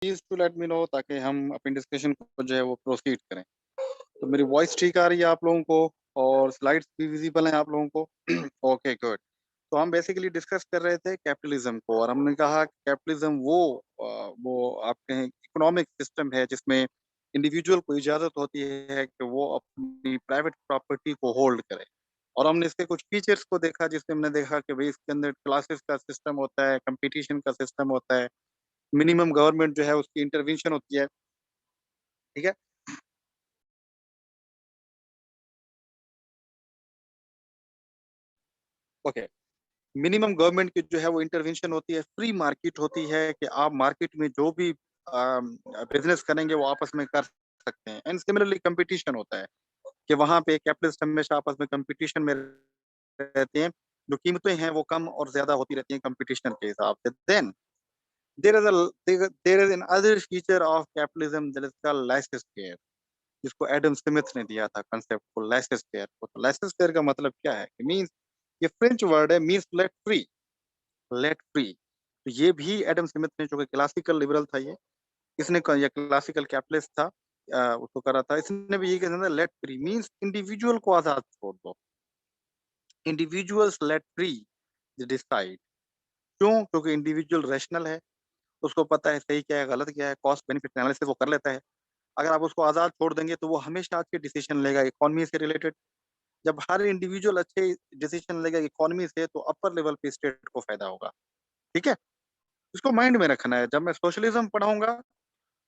Please to let me know ताकि हम अपनी डिस्कशन को जो है वो प्रोसीड करें। तो मेरी वॉइस ठीक आ रही है आप लोगों को और स्लाइड्स भी विजिबल हैं आप लोगों को? Okay good. तो हम बेसिकली डिस्कस कर रहे थे कैपिटलिज्म को और हमने कहा कैपिटलिज्म वो आपके इकोनॉमिक सिस्टम है जिसमें इंडिविजुअल को इजाजत होती है कि वो अपनी प्राइवेट प्रॉपर्टी को होल्ड करे। और हमने इसके कुछ फीचर्स को देखा जिसमें हमने देखा कि भाई इसके अंदर क्लासेस का सिस्टम होता है, कंपटीशन का सिस्टम होता है, मिनिमम गवर्नमेंट जो है उसकी इंटरवेंशन होती है। ठीक है। ओके। मिनिमम गवर्नमेंट की जो है वो इंटरवेंशन होती है, फ्री मार्केट होती है कि आप मार्केट में जो भी बिजनेस करेंगे वो आपस में कर सकते हैं। एंड सिमिलरली कंपटीशन होता है कि वहां पे कैपिटलिस्ट हमेशा आपस में कंपटीशन में रहते हैं। जो कीमतें हैं वो कम और ज्यादा होती रहती हैं कंपटीशन के हिसाब से। Then there is an other feature of capitalism that is called laissez faire, जिसको एडम स्मिथ ने दिया था कंसेप्ट को लाइसेंस फेयर को। तो लाइसेंस फेयर का मतलब क्या है? मींस ये फ्रेंच वर्ड है, means let free. Let free. तो ये भी एडम स्मिथ ने, जो कि क्लासिकल लिबरल था, इसने ये क्लासिकल कैपिटलिस्ट था, उसको करा था। इसने भी ये कहना था लेट फ्री मींस इंडिविजुअल को आजाद छोड़ दो। Individuals let free decide. क्यों? क्योंकि इंडिविजुअल रैशनल है, उसको पता है सही क्या है गलत क्या है, कॉस्ट बेनिफिट एनालिसिस वो कर लेता है। अगर आप उसको आजाद छोड़ देंगे तो वो हमेशा अच्छे डिसीजन लेगा इकोनॉमी से रिलेटेड। जब हर इंडिविजुअल अच्छे डिसीजन लेगा इकोनॉमी से तो अपर लेवल पे स्टेट को फायदा होगा। ठीक है। इसको माइंड में रखना है। जब मैं सोशलिज्म पढ़ाऊंगा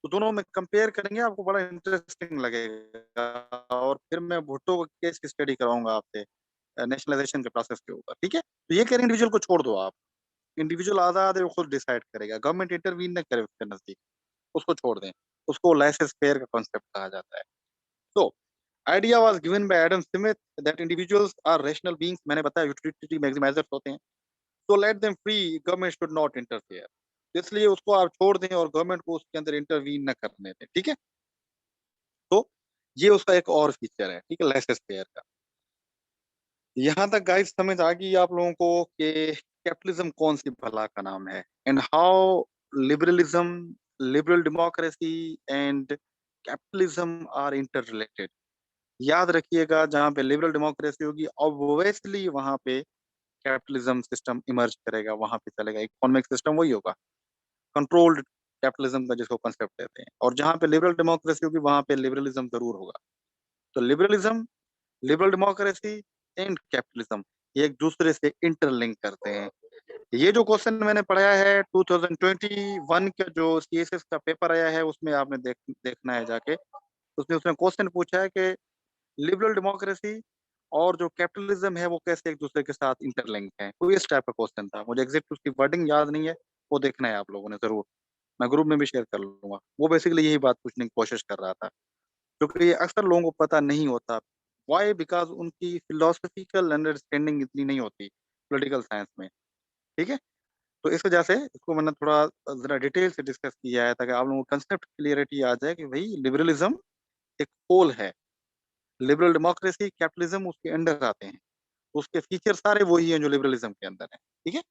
तो दोनों में कंपेयर करेंगे, आपको बड़ा इंटरेस्टिंग लगेगा। और फिर मैं भुट्टो का केस की स्टडी कराऊंगा आपसे नेशनलाइजेशन के प्रोसेस के ऊपर। ठीक है। तो ये कह रहे इंडिविजुअल को छोड़ दो आप। इंडिविजुअल आजाद है, वो खुद डिसाइड करेगा, गवर्नमेंट इंटरवीन न करे उसके नजदीक, उसको छोड़ दें। उसको लाइसेंस फेयर का कॉन्सेप्ट कहा जाता है। तो idea was given by Adam Smith that individuals are rational beings. मैंने बताया यूटिलिटी मैक्सिमाइजर्स होते हैं। तो let them free, government should not interfere. इसलिए उसको आप छोड़ दें और गवर्नमेंट को उसके अंदर इंटरवीन न करने दें। ठीक है। तो ये उसका एक और फीचर है। ठीक है, लाइसेंस फेयर का। यहाँ तक गाइस समझ आ गई आप लोगों को कि कैपिटलिज्म कौन सी भला का नाम है and how liberalism, liberal democracy and capitalism are inter related. याद रखिएगा, जहाँ पे लिबरल डेमोक्रेसी होगी ऑब्वियसली वहां पे कैपिटलिज्म सिस्टम इमर्ज करेगा, वहां पे चलेगा। इकोनॉमिक सिस्टम वही होगा, कंट्रोल्ड कैपिटलिज्म का जिसको कंसेप्ट कहते हैं। और जहाँ पे लिबरल डेमोक्रेसी होगी वहां पे लिबरलिज्म जरूर होगा। तो liberalism, liberal democracy and capitalism ये एक दूसरे से इंटरलिंक करते हैं। ये जो क्वेश्चन मैंने पढ़ाया है 2021 का जो सीएसएस का पेपर आया है उसमें आपने देखना है जाके। उसमें उसने क्वेश्चन पूछा है कि लिबरल डेमोक्रेसी और जो कैपिटलिज्म है वो कैसे एक दूसरे के साथ इंटरलिंक है। कोई इस टाइप का क्वेश्चन था, मुझे एग्जैक्ट उसकी वर्डिंग याद नहीं है। वो देखना है आप लोगों ने जरूर, मैं ग्रुप में भी शेयर कर लूंगा। वो बेसिकली यही बात पूछने की कोशिश कर रहा था, क्योंकि ये अक्सर लोगों को पता नहीं होता। वाई? बिकॉज उनकी फिलोसफिकल अंडरस्टैंडिंग इतनी नहीं होती पॉलिटिकल साइंस में। ठीक है। तो इस वजह से इसको मैंने थोड़ा जरा डिटेल से डिस्कस किया है ताकि आप लोगों को कंसेप्ट क्लियरिटी आ जाए कि भाई लिबरलिज्म एक होल है। लिबरल डेमोक्रेसी, कैपिटलिज्म उसके अंडर आते हैं। तो उसके फीचर सारे वही हैं जो लिबरलिज्म के अंदर है। ठीक है।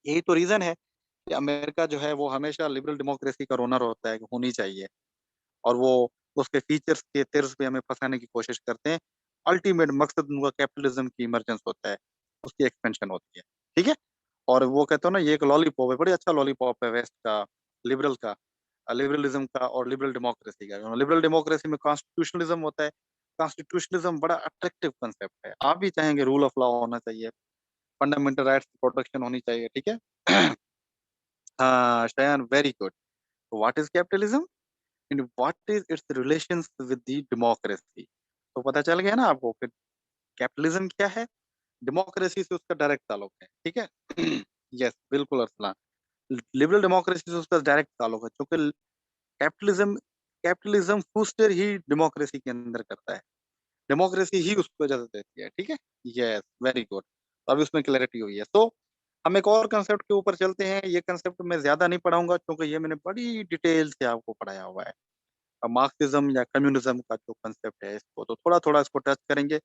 यही तो रीजन है कि अमेरिका जो है वो हमेशा लिबरल डेमोक्रेसी का रोनर होता है कि होनी चाहिए। और वो उसके फीचर्स के तर्ज पे हमें फंसाने की कोशिश करते हैं। अल्टीमेट मकसद उनका कैपिटलिज्म की इमरजेंस होता है, उसकी एक्सपेंशन होती है। ठीक है। और वो कहते हो ना, ये एक लॉलीपॉप है, बड़ी अच्छा लॉलीपॉप है वेस्ट का, लिबरल का, लिबरलिज्म का और लिबरल डेमोक्रेसी का। लिबरल डेमोक्रेसी में कॉन्स्टिट्यूशनलिज्म होता है। कॉन्स्टिट्यूशनलिज्म बड़ा अट्रैक्टिव कंसेप्ट है। आप भी चाहेंगे रूल ऑफ लॉ होना चाहिए, फंडामेंटल राइट्स की प्रोटेक्शन होनी चाहिए। ठीक है। हाँ Shayan, very good. What is capitalism and what is it's relations with the democracy? तो पता चल गया ना आपको कि कैपिटलिज्म क्या है, डेमोक्रेसी से उसका डायरेक्ट ताल्लुक है। ठीक है। यस बिल्कुल अरसलान। लिबरल डेमोक्रेसी से उसका डायरेक्ट ताल्लुक है, क्योंकि कैपिटलिज्म कैपिटलिज्म फूस्टर ही डेमोक्रेसी के अंदर करता है, डेमोक्रेसी ही उसको इजाजत देती है। ठीक है। Yes very good. तो अभी उसमें क्लैरिटी हुई है। तो हम एक और कंसेप्ट के ऊपर चलते हैं। ये कंसेप्ट मैं ज्यादा नहीं पढ़ाऊंगा क्योंकि ये मैंने बड़ी डिटेल से आपको पढ़ाया हुआ है। मार्क्सिज्म या कम्युनिज्म का जो कंसेप्ट है इसको तो थोड़ा थोड़ा इसको टच करेंगे।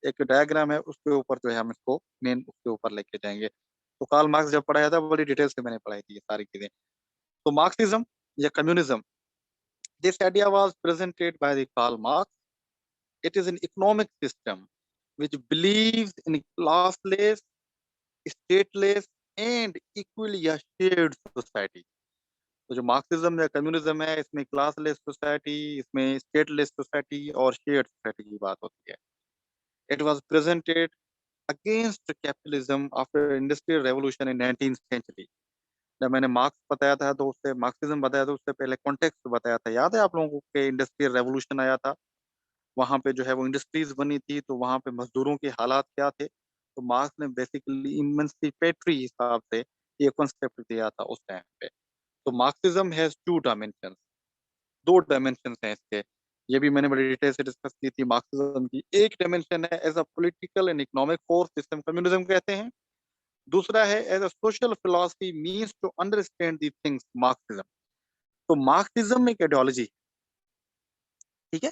एक डायग्राम है उसके ऊपर जो है हम इसको मेन उसके ऊपर लेके जाएंगे। तो कार्ल मार्क्स जब पढ़ाया था बड़ी डिटेल से मैंने पढ़ाई थी ये सारी चीजें। तो मार्क्सिज्म या communism, this idea was presented by the Karl Marx. It is an economic system which believes in a classless, stateless and equally a shared society. तो जो मार्क्सिज्म या कम्युनिज्म है, इसमें क्लासलेस सोसाइटी, इसमें स्टेटलेस सोसाइटी और shared society की बात होती है. It was presented against capitalism after industrial revolution in 19th century. जब मैंने मार्क्स बताया था तो उससे मार्क्सिज्म बताया था, उससे पहले कॉन्टेक्स्ट बताया था. याद है आप लोगों को कि इंडस्ट्रियल रेवोल्यूशन आया था, वहाँ पे जो है वो इंडस्ट्रीज बनी थी, तो वहाँ पे मजदूरों के हालात क्या थे. तो मार्क्स ने बेसिकली इमेंसिपेटरी हिसाब से ये कॉन्सेप्ट दिया था उस टाइम पे. तो मार्क्सिज्म हैज टू डायमेंशन, दो डायमेंशन हैं इसके. ये भी मैंने बड़ी डिटेल से डिस्कस की थी मार्क्सिज्म की. एक डायमेंशन है as a political and economic force, जिसे हम कम्युनिज्म कहते हैं. दूसरा है as a social philosophy means to understand the things, Marxism. तो मार्क्सिज्म एक आइडियोलॉजी, ठीक है.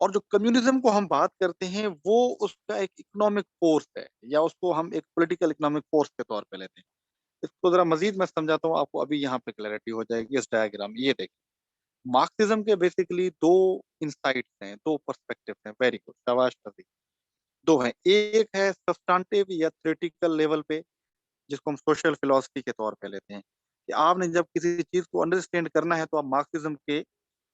और जो कम्युनिज्म को हम बात करते हैं वो उसका एक इकोनॉमिक फोर्स है, या उसको हम एक पॉलिटिकल इकोनॉमिक फोर्स के तौर पे लेते हैं. इसको जरा मजीद मैं समझाता हूँ आपको, अभी यहाँ पे क्लैरिटी हो जाएगी इस डायग्राम. ये देखिए, मार्क्सिज्म के बेसिकली दो इंसाइट्स हैं, दो पर्सपेक्टिव हैं. वेरी गुड, शाबाश रफीक. दो हैं. एक है सब्सटेंटिव या थ्योरेटिकल लेवल पे, जिसको हम सोशल फिलोसफी के तौर पे लेते हैं, कि आपने जब किसी चीज को अंडरस्टैंड करना है तो आप मार्क्सिज्म के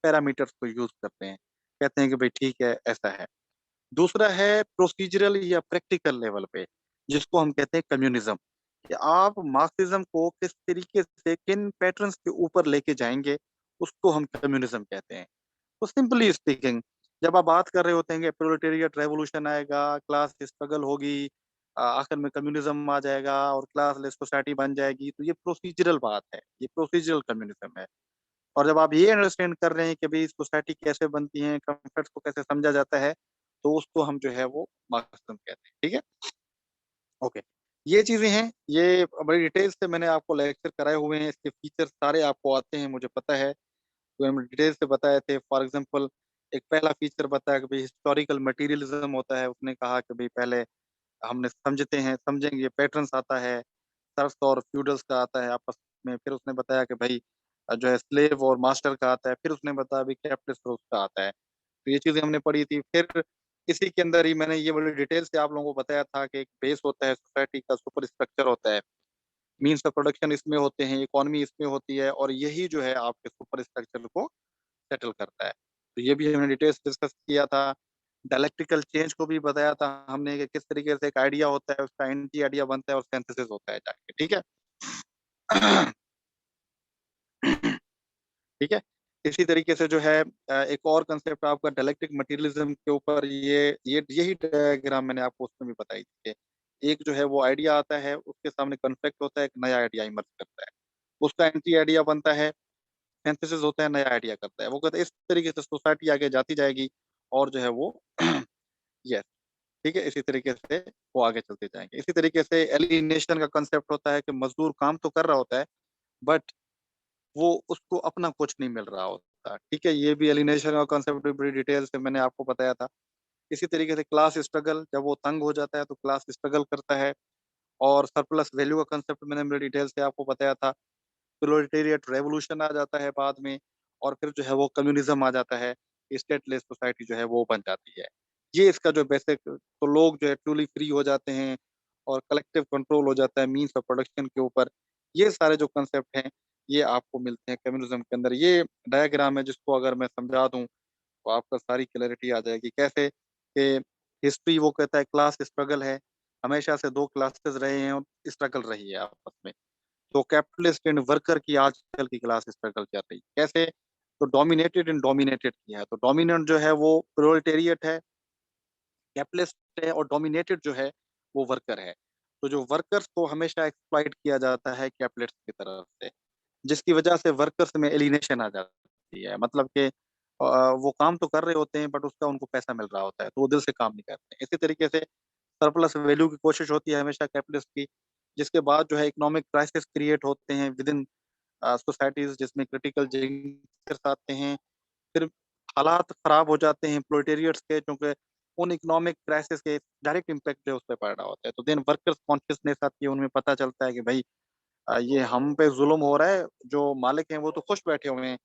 पैरामीटर्स को यूज करते हैं, कहते हैं कि भाई ठीक है ऐसा है. दूसरा है प्रोसीजरल या प्रैक्टिकल लेवल पे, जिसको हम कहते हैं कम्युनिज्म, कि आप मार्क्सिज्म को किस तरीके से किन पैटर्न्स के ऊपर लेके जाएंगे, उसको हम कम्युनिज्म कहते हैं. तो सिंपली स्पीकिंग, जब आप बात कर रहे होते हैं कि प्रोलेटेरिएट रेवोल्यूशन आएगा, क्लास स्ट्रगल होगी, आखिर में कम्युनिज्म आ जाएगा और क्लासलेस सोसाइटी बन जाएगी, तो ये प्रोसीजरल बात है, ये प्रोसीजरल कम्युनिज्म है. और जब आप ये अंडरस्टैंड कर रहे हैं कि भाई सोसाइटी कैसे बनती है, कॉन्फ्लिक्ट्स को कैसे समझा जाता है, तो उसको हम जो है वो मार्क्सिज्म कहते हैं. ठीक है, ओके. ये चीजें हैं, ये बड़ी डिटेल से मैंने आपको लेक्चर कराए हुए हैं, इसके फीचर्स सारे आपको आते हैं, मुझे पता है. तो हमने डिटेल से बताए थे. फॉर एग्जांपल, एक पहला फीचर बताया कि भाई हिस्टोरिकल मटेरियलिज्म होता है. उसने कहा कि भाई पहले हमने समझते हैं, समझेंगे, पैटर्न्स आता है, सर्फ्स और फ्यूडल्स का आता है आपस में. फिर उसने बताया कि भाई जो है स्लेव और मास्टर का आता है. फिर उसने बताया भाई कैपिटलिस्ट और उसका आता है. तो ये चीजें हमने पढ़ी थी. फिर इसी के अंदर ही मैंने ये बड़ी डिटेल से आप लोगों को बताया था कि एक बेस होता है सोसाइटी का, सुपर स्ट्रक्चर होता है, मीन्स ऑफ प्रोडक्शन इसमें होते हैं, इकोनॉमी इसमें होती है, और यही जो है आपके सुपर स्ट्रक्चर को सेटल करता है. तो ये भी हमने डिटेल्स डिस्कस किया था. डायलेक्ट्रिकल चेंज को भी बताया था हमने कि किस तरीके से एक आइडिया होता है, उसका एंटी आइडिया बनता है और सिंथेसिस होता है जाके. ठीक है. ठीक है. इसी तरीके से जो है एक और कंसेप्ट आपका डायलेक्ट्रिक मटेरियलिज्म के ऊपर, ये यही डायग्राम मैंने आपको उसमें भी बताई थी कि एक जो है वो आइडिया आता है, उसके सामने कॉन्फ्लिक्ट होता है, एक नया आइडिया इमर्ज करता है, उसका एंटी आइडिया बनता है, सिंथेसिस होता है, नया आइडिया करता है. वो कहते हैं इस तरीके से सोसाइटी आगे जाती जाएगी, और जो है वो यस, ठीक है, इसी तरीके से वो आगे चलते जाएंगे. इसी तरीके से एलिनेशन का कंसेप्ट होता है कि मजदूर काम तो कर रहा होता है, बट वो उसको अपना कुछ नहीं मिल रहा होता. ठीक है, ये भी एलिनेशन का कंसेप्ट भी बड़ी डिटेल से मैंने आपको बताया था. इसी तरीके से क्लास स्ट्रगल, जब वो तंग हो जाता है तो क्लास स्ट्रगल करता है. और सरप्लस वैल्यू का कंसेप्ट मैंने बड़ी डिटेल से आपको बताया था. प्रोलेटेरिएट रेवोल्यूशन आ जाता है बाद में, और फिर जो है वो कम्युनिज्म आ जाता है, स्टेटलेस सोसाइटी जो है वो बन जाती है. ये इसका जो बेसिक, तो लोग जो है ट्रूली फ्री हो जाते हैं और कलेक्टिव कंट्रोल हो जाता है मीन्स ऑफ प्रोडक्शन के ऊपर. ये सारे जो कंसेप्ट हैं, ये आपको मिलते हैं कम्युनिज्म के अंदर. ये डायग्राम है, जिसको अगर मैं समझा दूं तो आपका सारी क्लैरिटी आ जाएगी. कैसे कि हिस्ट्री वो कहता है क्लास स्ट्रगल है, हमेशा से दो क्लासेस रहे हैं और स्ट्रगल रही है आपस में. तो कैपिटलिस्ट एंड वर्कर की आजकल की क्लास स्ट्रगल चल रही है. कैसे? तो डोमिनेटेड एंड डोमिनेटेड किया है. तो डोमिनेंट जो है वो प्रोलेटेरिएट है, कैपिटलिस्ट है, और डोमिनेटेड जो है वो वर्कर है. तो जो वर्कर्स को हमेशा एक्सप्लॉइट किया जाता है कैपिटलिस्ट की तरफ से, जिसकी वजह से वर्कर्स में एलिनेशन आ जाती है. मतलब कि वो काम तो कर रहे होते हैं, बट उसका उनको पैसा मिल रहा होता है, तो वो दिल से काम नहीं करते. इसी तरीके से सरप्लस वैल्यू की कोशिश होती है हमेशा कैपिटलिस्ट की, जिसके बाद जो है इकोनॉमिक क्राइसिस क्रिएट होते हैं विद इन सोसाइटीज, जिसमें क्रिटिकल जिंक्स आते हैं. फिर हालात खराब हो जाते हैं प्रोलेटेरिएट्स के, क्योंकि उन इकोनॉमिक क्राइसिस के डायरेक्ट इम्पैक्ट जो है उस पर पड़ रहा होता है. तो देन वर्कर्स कॉन्शियसनेस आती है, उनमें पता चलता है कि भाई ये हम पे जुल्म हो रहा है, जो मालिक हैं वो तो खुश बैठे हुए हैं,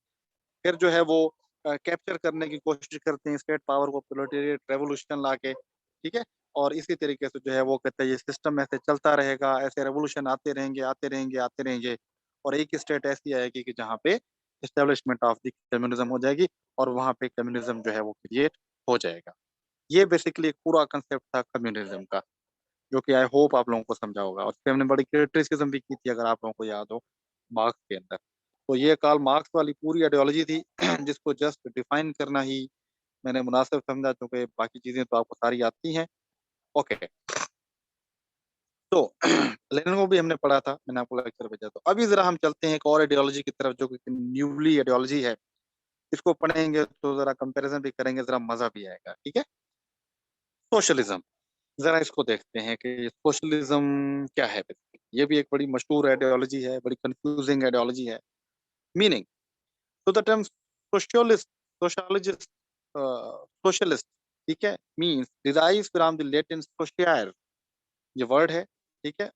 फिर जो है वो कैप्चर करने की कोशिश करते हैं स्टेट पावर को, प्रोलेटेरिएट रेवोल्यूशन लाके, ठीक है? और इसी तरीके से जो है वो कहते हैं ये सिस्टम ऐसे चलता रहेगा, ऐसे रेवोल्यूशन आते रहेंगे, आते रहेंगे, आते रहेंगे, और एक स्टेट ऐसी आएगी कि जहाँ पे एस्टेब्लिशमेंट ऑफ द कम्युनिज्म हो जाएगी, और वहाँ पे कम्युनिज्म जो है वो क्रिएट हो जाएगा। ये बेसिकली एक पूरा कांसेप्ट था कम्युनिज्म का, जो कि आई होप आप लोगों को समझा होगा, और इसपे हमने बड़ी क्रिटिसिज्म भी की थी, अगर आप लोगों को याद हो, मार्क्स के अंदर। तो ये कार्ल मार्क्स वाली पूरी आइडियोलॉजी थी जिसको जस्ट डिफाइन करना ही मैंने मुनासिब समझा, क्योंकि बाकी चीजें तो आपको सारी आती हैं। ओके, तो लेनिन को भी हमने पढ़ा था, मैंने आपको लेक्चर भेजा। तो अभी जरा हम चलते हैं एक और आइडियोलॉजी की तरफ, जो कि न्यूली आइडियोलॉजी है। इसको पढ़ेंगे तो जरा कंपैरिजन भी करेंगे, जरा मजा भी आएगा, ठीक है? सोशलिज्म, जरा इसको देखते हैं कि सोशलिज्म क्या है basically। ये भी एक बड़ी मशहूर आइडियोलॉजी है, बड़ी कंफ्यूजिंग आइडियोलॉजी है। मीनिंग, तो the term socialist, socialist, socialist, ठीक है, means derives from the Latin sociare, ये वर्ड है, ठीक है,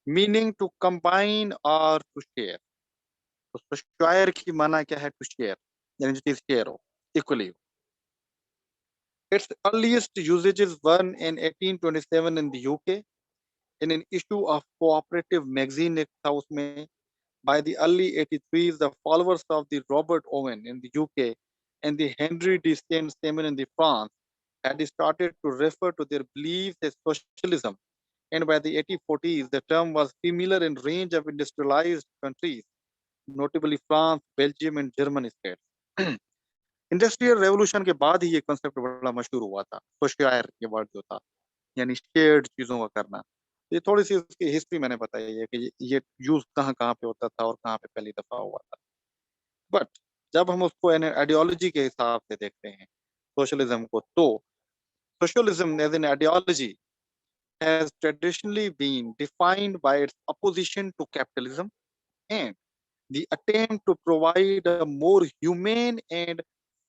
मीनिंग टू कंबाइन और टू शेयर। तो सोशियर की माना क्या है? टू शेयर, यानी जो चीज शेयर हो, equally. its earliest usages were in 1827 in the UK in an issue of cooperative magazine एक था उसमें। By the early 83s, the followers of the Robert Owen in the UK and the Henry de Saint-Simon in the France had started to refer to their beliefs as socialism. And by the 1840s, the term was familiar in range of industrialized countries, notably France, Belgium, and German states. Industrial revolution के बाद ही ये concept बड़ा मशहूर हुआ था, सोशियर ये word जो था, यानी शेयर्ड चीजों का करना। तो ये थोड़ी सी उसकी हिस्ट्री मैंने बताई है कि ये यूज कहाँ कहाँ पे होता था और कहाँ पे पहली दफा हुआ था। बट जब हम उसको आइडियोलॉजी के हिसाब से देखते हैं सोशलिज्म को, तो socialism as an ideology has traditionally been defined by its opposition to capitalism and the attempt to provide a more humane and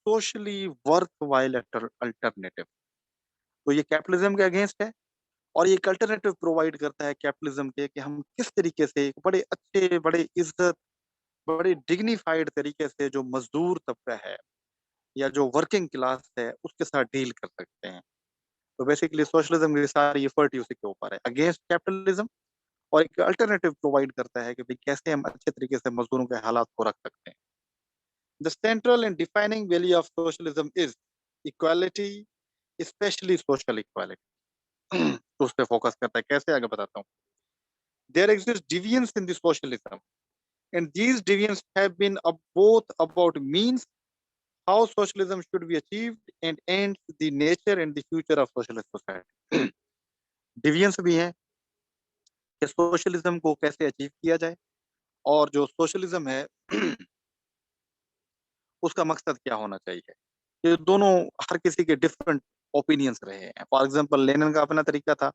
socially worthwhile alternative। तो ये कैपिटलिज्म के अगेंस्ट है, और ये एक अल्टरनेटिव प्रोवाइड करता है कैपिटलिज्म के, कि हम किस तरीके से एक बड़े अच्छे, बड़े इज्जत, बड़े डिग्निफाइड तरीके से जो मजदूर तबका है या जो वर्किंग क्लास है उसके साथ डील कर सकते हैं। तो बेसिकली सोशलिज्म की सारी एफर्ट उसी के ऊपर है, अगेंस्ट कैपिटलिज्म, और एक अल्टरनेटिव प्रोवाइड करता है कि भाई कैसे हम अच्छे तरीके से मजदूरों के हालात को रख सकते हैं। The central and defining value of socialism is equality, specially social equality. तो उस पर फोकस करता है, कैसे आगे बताता हूँ। There exist deviance in the socialism and these deviants have been both about means how socialism should be achieved and ends the nature and the future of socialist society। डिविएंस भी हैं कि सोशलिज्म को कैसे अचीव किया जाए, और जो socialism है उसका मकसद क्या होना चाहिए। ये दोनों हर किसी के डिफरेंट ओपिनियंस रहे हैं। फॉर एग्जांपल लेनिन का अपना तरीका था,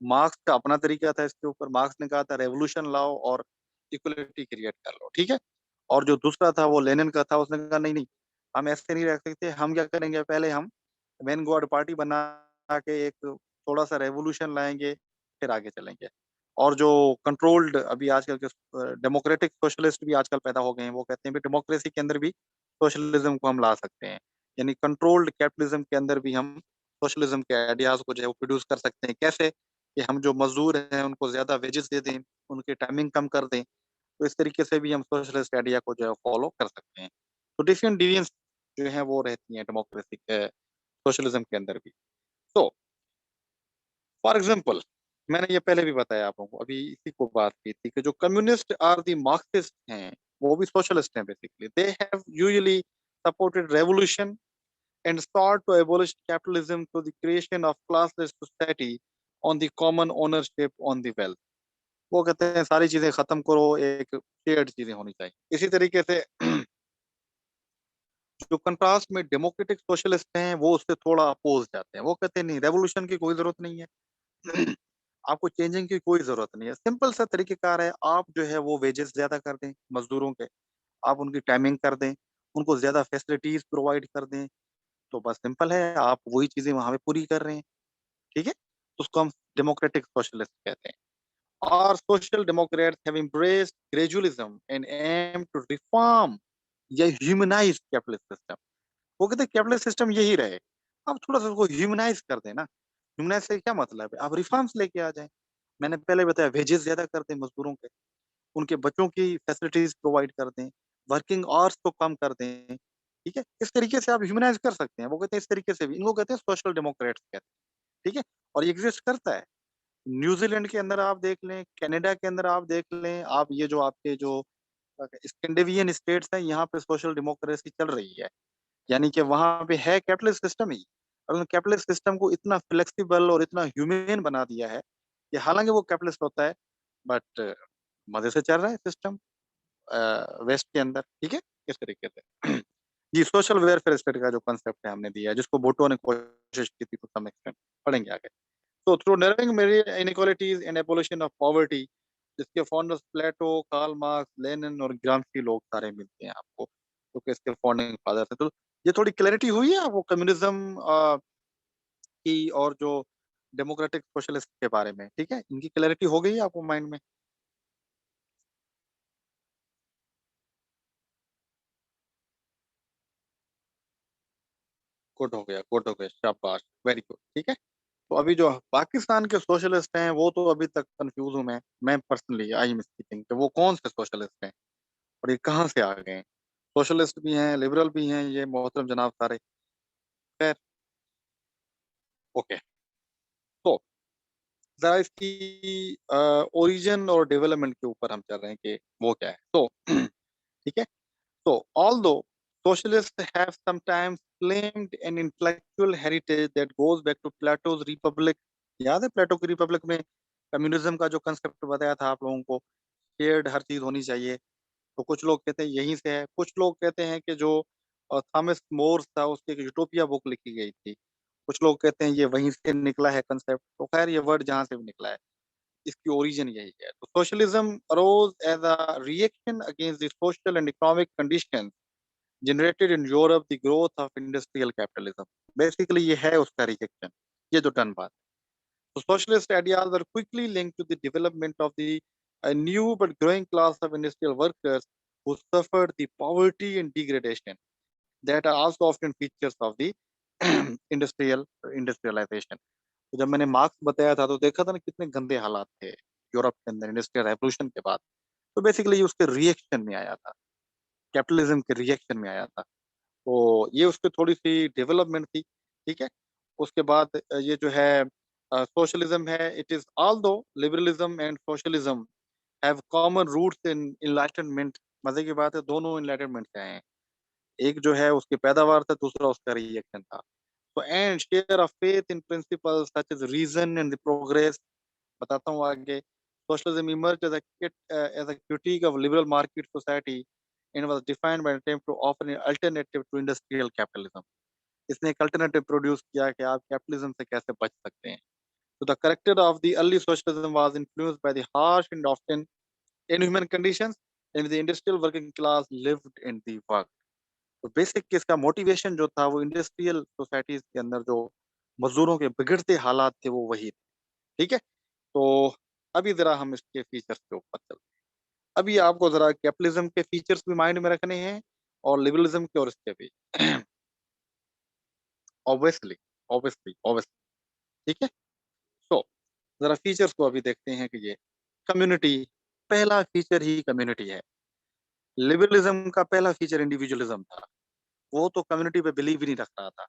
मार्क्स का अपना तरीका था इसके ऊपर। मार्क्स ने कहा था रेवोल्यूशन लाओ और इक्वलिटी क्रिएट कर लो, ठीक है। और जो दूसरा था वो लेनिन का था, उसने कहा नहीं नहीं, हम ऐसे नहीं रख सकते, हम क्या करेंगे, पहले हम मैन गॉड पार्टी बना के एक थोड़ा सा रेवोल्यूशन लाएंगे, फिर आगे चलेंगे। और जो कंट्रोल्ड अभी आजकल के डेमोक्रेटिक सोशलिस्ट भी आजकल पैदा हो गए हैं, वो कहते हैं भी डेमोक्रेसी के अंदर भी सोशलिज्म को हम ला सकते हैं, यानी कंट्रोल्ड कैपिटलिज्म के अंदर भी हम सोशलिज्म के आइडियाज को जो है वो प्रोड्यूस कर सकते हैं। कैसे? कि हम जो मजदूर हैं उनको ज्यादा वेजेस दे दें, उनकी टाइमिंग कम कर दें। तो इस तरीके से भी हम सोशलिस्ट आइडिया को जो है फॉलो कर सकते हैं। तो डिफरेंट डिविजन्स जो है वो रहती हैं डेमोक्रेसी सोशलिज्म के अंदर भी। तो फॉर एग्जाम्पल, मैंने ये पहले भी बताया आप लोगों को, अभी इसी को बात की थी कि जो कम्युनिस्ट और दी मार्क्सिस्ट हैं वो भी सोशलिस्ट हैं। Basically they have usually supported revolution and sought to abolish capitalism through the creation of classless society on the common ownership on the wealth। वो कहते हैं सारी चीजें खत्म करो, एक शेयर्ड चीजें होनी चाहिए। इसी तरीके से जो कंट्रास्ट में डेमोक्रेटिक सोशलिस्ट हैं वो उससे थोड़ा अपोज जाते हैं। वो कहते हैं नहीं, रेवोल्यूशन की कोई जरूरत नहीं है, आपको चेंजिंग की कोई जरूरत नहीं है। सिंपल सा तरीकेकार है, आप जो है वो वेजेस ज्यादा कर दें मजदूरों के, आप उनकी टाइमिंग कर दें, उनको ज्यादा फैसिलिटीज प्रोवाइड कर दें, तो बस सिंपल है, आप वही चीजें वहां पे पूरी कर रहे हैं, ठीक है। तो उसको हम डेमोक्रेटिक सोशलिस्ट कहते हैं। और social Democrats have embraced gradualism and aim to reform या ह्यूमनाइज कैपिटलिस्ट सिस्टम। वो कहते हैं कैपिटलिस्ट सिस्टम यही रहे, आप थोड़ा सा उसको ह्यूमनाइज कर देना। ह्यूमनाइज से क्या मतलब है, आप रिफॉर्म्स लेके आ जाए। मैंने पहले बताया, वेजेस ज्यादा कर दें मजदूरों के, उनके बच्चों की फैसिलिटीज प्रोवाइड कर दें, वर्किंग आवर्स को कम कर दें। ठीक है, इस तरीके से आप ह्यूमनाइज कर सकते हैं। वो कहते हैं इस तरीके से भी, इनको कहते हैं सोशल डेमोक्रेट्स कहते हैं। ठीक है, और ये एग्जिस्ट करता है। न्यूजीलैंड के अंदर आप देख लें, कनाडा के अंदर आप देख लें, आप ये जो आपके जो स्कैंडिनेवियन स्टेट्स हैं, यहाँ पे सोशल डेमोक्रेसी चल रही है। यानी कि वहां पे है कैपिटलिस्ट सिस्टम ही, और कैपिटलिस्ट सिस्टम को इतना फ्लेक्सिबल और इतना ह्यूमेन बना दिया है कि हालांकि वो कैपिटलिस्ट होता है, बट मजे से चल रहा है सिस्टम वेस्ट के अंदर। ठीक है, इस तरीके से। जी, सोशल वेलफेयर स्टेट का जो कंसेप्ट है हमने दिया है, जिसको भुट्टो ने कोशिश की थी टू सम एक्सटेंट, पढ़ेंगे आगे। तो थ्रू नर्विंग मेरी inequalities and abolition of poverty, जिसके फाउंडर्स प्लेटो, कार्ल मार्क्स, लेनिन और ग्राम्शी लोग सारे मिलते हैं आपको, तो इसके फाउंडिंग फादर थे। तो ये थोड़ी क्लैरिटी हुई है आपको कम्युनिज्म की और जो डेमोक्रेटिक सोशलिस्ट के बारे में। ठीक है, इनकी क्लैरिटी हो गई है आपको माइंड में। गुड हो गया, गुड हो गया, शाबाश, वेरी गुड। ठीक है, तो अभी जो पाकिस्तान के सोशलिस्ट हैं वो तो अभी तक कंफ्यूज हूं मैं पर्सनली आई एम स्पीकिंग, कि वो कौन से सोशलिस्ट हैं और ये कहाँ से आ गए हैं। सोशलिस्ट भी हैं, लिबरल भी हैं, ये मोहतरम जनाब सारे। खैर, ओके। तो जरा इसकी ओरिजिन और डेवलपमेंट के ऊपर हम चल रहे हैं कि वो क्या है। तो ठीक है, तो although socialists have sometimes claimed an intellectual heritage that goes back to Plato's Republic, याद है प्लेटो की रिपब्लिक में कम्युनिज्म का जो कंसेप्ट बताया था आप लोगों को, शेयर्ड हर चीज होनी चाहिए। तो कुछ लोग कहते हैं यहीं से है, कुछ लोग कहते हैं कि जो थॉमस मोर्स था उसकी एक यूटोपिया बुक लिखी गई थी, कुछ लोग कहते हैं ये वहीं से निकला है कंसेप्ट। तो खैर, ये वर्ड जहां से भी निकला है, इसकी ओरिजिन यही है। तो socialism arose as a reaction against the social and economic condition generated in Europe the growth of industrial capitalism. Basically, ये है उसका रिजेक्शन, ये जो टर्न बात है। So socialist ideas were quickly linked to the development of the new but growing class of industrial workers who suffered the poverty and degradation that are also often features of the industrialization. तो जब मैंने marks बताया था तो देखा था ना कितने गंदे हालात थे यूरोप के अंदर इंडस्ट्रियल रेवोल्यूशन के बाद। तो बेसिकली उसके रिएक्शन में आया था, कैपिटलिज्म के रिएक्शन में आया था। तो ये उसकी थोड़ी सी डेवलपमेंट थी। ठीक है, उसके बाद ये जो है सोशलिज्म है, it is although liberalism and socialism have common roots in enlightenment. मजे की बात है, दोनों इनलाइटनमेंट से आए हैं। एक जो है उसकी पैदावार था, दूसरा उसका रिएक्शन था। तो and share of faith in principles such as reason and the progress, बताता हूँ आगे। Socialism emerge as a critique of liberal market society and was defined by an attempt to offer an alternative to industrial capitalism. इसने एक alternative produce किया कि आप capitalism से कैसे बच सकते हैं। तो the character of the early socialism was influenced by the harsh and often inhuman conditions in the industrial working class lived in the work. तो बेसिक इसका मोटिवेशन जो था वो इंडस्ट्रियल सोसाइटीज के अंदर जो मजदूरों के बिगड़ते हालात थे वो वही थे। ठीक है, तो अभी जरा हम इसके फीचर्स के ऊपर चलते हैं। अभी आपको जरा कैपिटलिज्म के फीचर्स भी माइंड में रखने हैं और लिबरलिज्म के और इसके भी। Obviously, obviously. ठीक है, तो जरा फीचर्स को अभी देखते हैं कि ये कम्युनिटी, पहला फीचर ही कम्युनिटी है। लिबरलिज्म का पहला फीचर इंडिविजुअलिज्म था, वो तो कम्युनिटी पे बिलीव ही नहीं रख रहा था,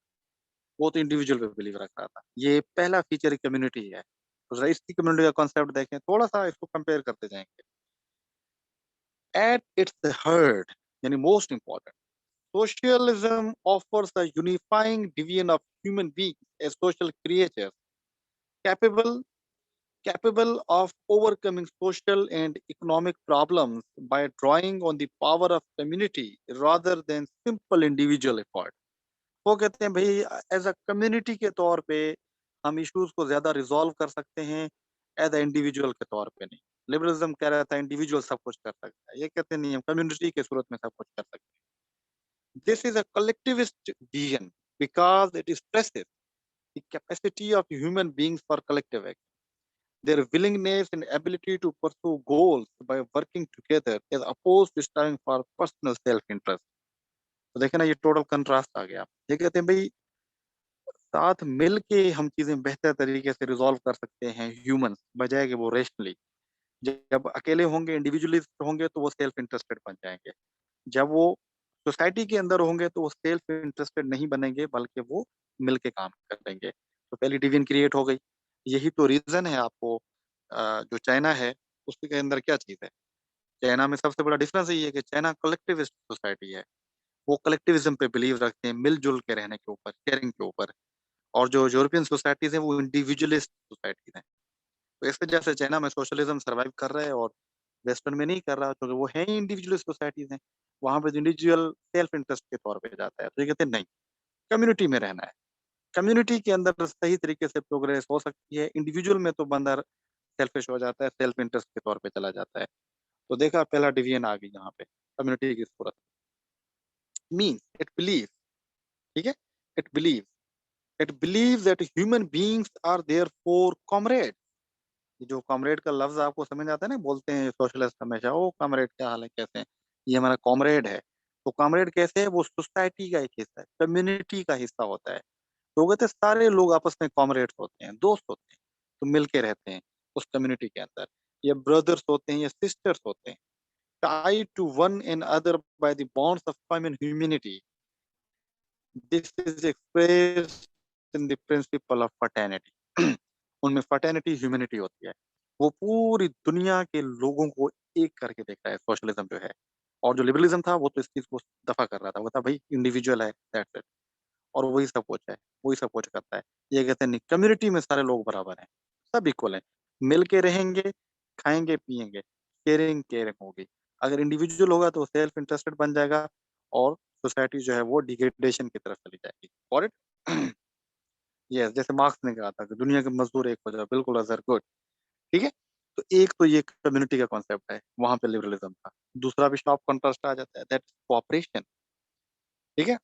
वो तो इंडिविजुअल पे बिलीव रख रहा था। ये पहला फीचर ही कम्युनिटी है। तो जरा इसकी कम्युनिटी का कॉन्सेप्ट देखें, थोड़ा सा इसको कंपेयर करते जाएंगे। एट इट्स हर्ट, यानी most important, socialism offers a unifying division of human beings as social creatures capable capable of overcoming social and economic problems by drawing on the power of community rather than simple individual effort. वो कहते हैं भाई, as a community के तौर पे हम issues को ज्यादा रिजॉल्व कर सकते हैं, एज अ इंडिविजुअल के तौर पे नहीं। लिबरलिज्म कह रहा था इंडिविजुअल सब कुछ कर सकता है, ये कहते नहीं, हम कम्युनिटी के सूरत में सब कुछ कर सकते हैं। This is a collectivist vision because it stresses the capacity of human beings for collective action, their willingness and ability to pursue goals by working together as opposed to striving for personal self-interest. तो देखे ना, ये total contrast आ गया। ये कहते हैं भई साथ मिल के हम चीज़ें बेहतर तरीके से रिज़ॉल्व कर सकते हैं ह्यूमन्स, बजाए कि वो रेशनली। जब अकेले होंगे, इंडिविजुअलिस्ट होंगे तो वो सेल्फ इंटरेस्टेड बन जाएँगे। जब वो सोसाइटी के अंदर होंगे तो वो सेल्फ इंटरेस्टेड नहीं बनेंगे, बल्कि वो मिल के काम करेंगे। तो पहली डिवीजन क्रिएट हो गई। यही तो रीज़न है आपको जो चाइना है, उसके अंदर क्या चीज़ है? चाइना में सबसे बड़ा डिफरेंस यही है कि चाइना कलेक्टिविस्ट सोसाइटी है। वो कलेक्टिविज़्म पे बिलीव रखते हैं, मिल-जुल के रहने के ऊपर, शेयरिंग के ऊपर। और जो यूरोपियन सोसाइटीज़ हैं, वो इंडिविजुअलिस्ट सोसाइटीज़ हैं। तो इस वजह से चाइना में सोशलिज़्म सर्वाइव कर रहा है और वेस्टर्न में नहीं कर रहा, क्योंकि वो है ही इंडिविजुअलिस्ट सोसाइटीज़ हैं। वहाँ पे इंडिविजुअल सेल्फ इंटरेस्ट के तौर पे जाता है। तो ये कहते हैं नहीं, कम्युनिटी में रहना है। कम्युनिटी के अंदर सही तरीके से प्रोग्रेस हो सकती है। इंडिविजुअल में तो बंदा सेल्फिश हो जाता है, सेल्फ इंटरेस्ट के तौर पे चला जाता है। तो देखा, पहला डिवीजन आ गई यहाँ पे, कम्युनिटी की सूरत। मीन्स इट बिलीव्स, ठीक है? It believes it believes that human beings are therefore comrade. ये जो कॉमरेड का लफ्ज़ आपको समझ आता है ना, बोलते हैं सोशलिस्ट हमेशा, "ओ कॉमरेड, क्या हाल है? कैसे हैं?" ये हमारा कॉमरेड है। तो कॉमरेड कैसे है? वो सोसाइटी का एक हिस्सा है, कम्युनिटी का हिस्सा होता है। तो वो कहते हैं सारे लोग आपस में कॉमरेड्स होते हैं, दोस्त होते हैं, तो मिल के रहते हैं उस कम्युनिटी के अंदर। या ब्रदर्स होते हैं या सिस्टर्स होते हैं, tied to one another by the bonds of common humanity. This is expressed in the principle of fraternity. उनमें फ्रेटर्निटी, ह्यूमैनिटी होती है। वो पूरी दुनिया के लोगों को एक करके देखता है सोशलिज्म जो है। और जो लिबरलिज्म था वो तो इस चीज़ को दफ़ा कर रहा था। वो था भई इंडिविजुअल है, दैट्स इट। और वही सब कुछ है, वही सब कुछ करता है। ये कहते हैं नहीं, कम्युनिटी में सारे लोग बराबर हैं, सब इक्वल हैं। मिल के रहेंगे, खाएँगे-पिएँगे, शेयरिंग केयरिंग होगी। अगर इंडिविजुअल होगा तो सेल्फ इंटरेस्टेड बन जाएगा और सोसाइटी जो है वो डिग्रेडेशन की तरफ चली जाएगी। Got it? यस, जैसे मार्क्स ने कहा था कि दुनिया के मज़दूर एक हो जाओ, बिल्कुल अज़र गुड, ठीक है? तो एक तो ये कम्युनिटी का कॉन्सेप्ट है, वहाँ पे लिबरलिज़्म था। दूसरा भी शार्प कॉन्ट्रास्ट आ जाता है, दैट्स कोऑपरेशन, ठीक है?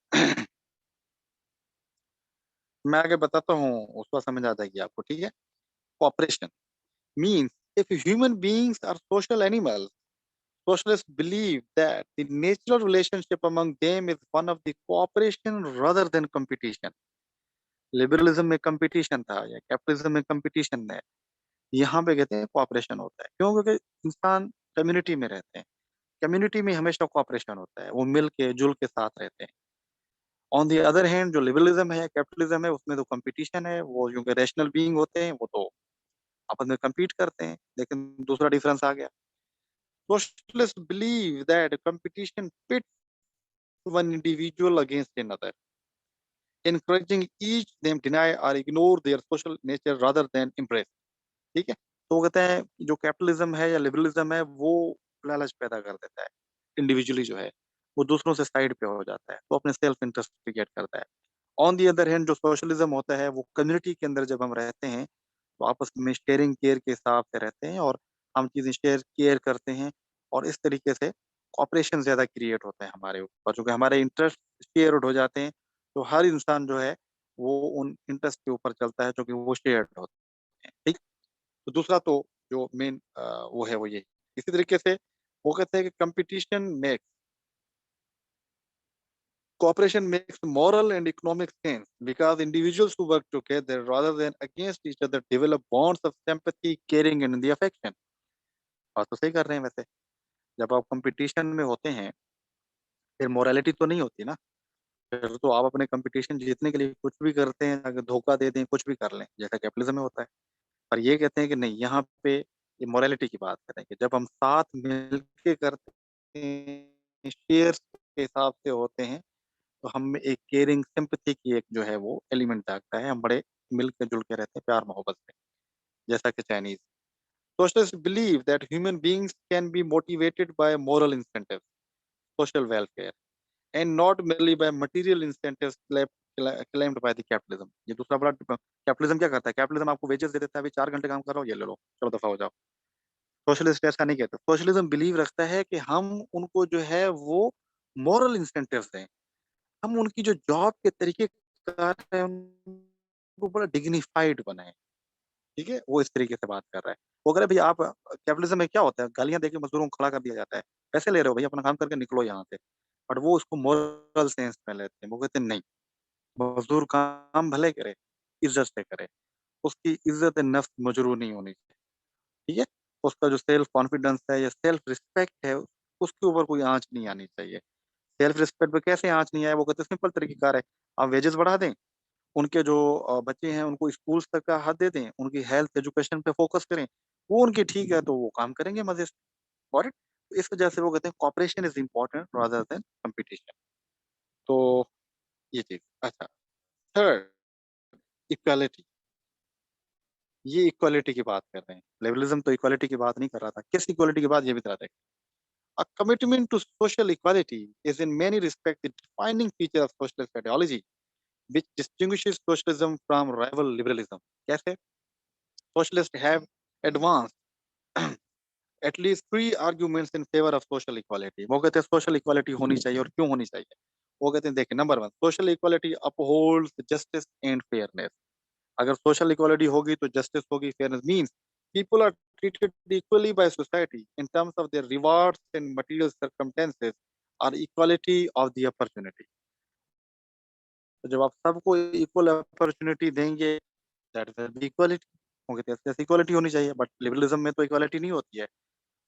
मैं आगे बताता हूँ, उसका समझ आ जाएगी आपको, ठीक है? Cooperation means if human beings are social animals, socialists believe that the natural relationship among them is one of the cooperation rather than competition. Liberalism में कंपटीशन था या कैपिटलिज्म में कंपटीशन है, यहाँ पे कहते हैं कोऑपरेशन होता है। क्यों? क्योंकि इंसान कम्युनिटी में रहते हैं, कम्युनिटी में हमेशा कोऑपरेशन होता है, वो मिल के जुल के साथ रहते हैं। ऑन द अदर हैंड जो लिबरलिज्म है, कैपिटलिज्म है, उसमें तो कंपटीशन है, वो क्योंकि रैशनल बीइंग होते हैं, वो तो आपस में कम्पीट करते हैं। लेकिन दूसरा डिफरेंस आ गया, socialists believe that competition pits one individual against another, encouraging each them deny or ignore their social nature rather than embrace. ठीक है? तो वो कहते हैं जो कैपिटलिज्म है या लिबरलिज्म है वो लालच पैदा कर देता है। इंडिविजुअली जो है, वो दूसरों से साइड पे हो जाता है, वो अपने सेल्फ इंटरेस्ट क्रिएट करता है। ऑन दी अदर हैंड जो सोशलिज्म होता है, वो कम्युनिटी के अंदर जब हम रहते हैं, तो आपस में शेयरिंग केयर के हिसाब से रहते हैं और हम चीज़ें शेयर केयर करते हैं और इस तरीके से कोऑपरेशन ज़्यादा क्रिएट होता है हमारे ऊपर, चूँकि हमारे इंटरेस्ट शेयर्ड हो जाते हैं, तो हर इंसान जो है, वो उन इंटरेस्ट के ऊपर चलता है, क्योंकि वो शेयर्ड होते हैं, ठीक? तो दूसरा तो जो मेन वो है वो यही। इसी तरीके से वो कहते हैं कि cooperation makes moral and economic sense because individuals who work together rather than against each other develop bonds of sympathy, caring and the affection. बात तो सही कर रहे हैं वैसे। जब आप कंपटीशन में होते हैं, फिर मोरालिटी तो नहीं होती ना। फिर तो आप अपने कंपटीशन जीतने के लिए कुछ भी करते हैं, अगर धोखा दे दें, कुछ भी कर लें, जैसा कैपिटलिज्म में होता है। पर ये कहते हैं कि नहीं, यहाँ पे ये मोरालिटी की बात कर रहे हैं कि जब हम साथ मिल के करते हैं, शेयर्स के हिसाब से होते हैं, तो हम में एक केयरिंग सिम्पैथी की एक जो है वो एलिमेंट जागता है। हम बड़े मिल के जुल के रहते हैं प्यार-मोहब्बत से, जैसा कि Chinese. Socialists believe that human beings can be motivated by moral incentives, social welfare, and not merely by material incentives claimed by the capitalism. ये दूसरा बड़ा कैपिटलिज्म क्या करता है? कैपिटलिज्म आपको वेजेस दे देता है, अभी 4 घंटे काम कर रहा हो, ये ले लो, चलो दफ़ा हो जाओ। सोशलिस्ट ऐसा नहीं कहते। सोशलिज्म बिलीव रखता है कि हम उनको जो है वो मोरल इंसेंटिव्स दें। हम उनकी जो जॉब के तरीके कार है, उनको बड़ा डिग्निफाइड बनाएँ, ठीक है? वो इस तरीके से बात कर रहा है। वो कह रहा है भई आप कैपिटलिज़्म में क्या होता है, गालियाँ देके मज़दूरों को खड़ा कर दिया जाता है। पैसे ले रहे हो भई, अपना काम करके निकलो यहाँ से। बट वो उसको मोरल सेंस में लेते हैं। वो कहते हैं नहीं, मज़दूर काम भले करे, इज़्ज़त से करे, उसकी इज़्ज़त-ए-नफ्स मजरूह नहीं होनी चाहिए, ठीक है? उसका जो सेल्फ कॉन्फिडेंस है या सेल्फ रिस्पेक्ट है, उसके ऊपर कोई आँच नहीं आनी चाहिए। सेल्फ रिस्पेक्ट पे कैसे आँच नहीं आए? वो कहते हैं सिंपल तरीक़ेकार है, आप वेजेस बढ़ा दें, उनके जो बच्चे हैं उनको स्कूल्स तक का हक दे दें, उनकी हेल्थ एजुकेशन पे फ़ोकस करें, वो उनकी ठीक है तो वो काम करेंगे मज़े से, गॉट इट? इस वजह से वो कहते हैं cooperation is important rather than competition. तो ये चीज़। अच्छा, थर्ड इक्वालिटी, ये इक्वालिटी की बात कर रहे हैं। लिबरलिज़्म तो इक्वालिटी की बात नहीं कर रहा था। किस इक्वालिटी की बात ये भी बता दें। A commitment to social equality is in many respects the defining feature of socialist ideology, which distinguishes socialism from rival liberalism. कैसे? Socialists have advanced at least three arguments in favor of social equality. वो कहते हैं social equality होनी चाहिए और क्यों होनी चाहिए? वो कहते हैं देखिए number 1 social equality upholds justice and fairness. अगर social equality होगी तो justice होगी, fairness means people are treated equally by society in terms of their rewards and material circumstances or equality of the opportunity. तो जब आप सबको equal opportunity देंगे that is equality. वो कहते हैं इक्वालिटी होनी चाहिए बट लिबरलिज्म में तो इक्वालिटी नहीं होती है।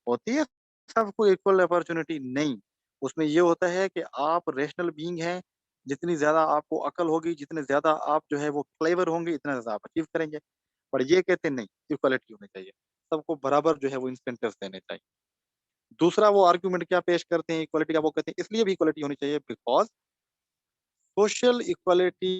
होती है सबको इक्वल अपॉर्चुनिटी नहीं। उसमें ये होता है कि आप रैशनल बीइंग हैं, जितनी ज़्यादा आपको अकल होगी, जितने ज़्यादा आप जो है वो क्लेवर होंगे, इतना ज़्यादा आप अचीव करेंगे। पर ये कहते हैं नहीं, इक्वालिटी होनी चाहिए। सबको बराबर जो है वो इंसेंटिव्स देने चाहिए। दूसरा वो आर्गुमेंट क्या पेश करते हैं इक्वालिटी का, वो कहते हैं इसलिए भी इक्वालिटी होनी चाहिए because social equality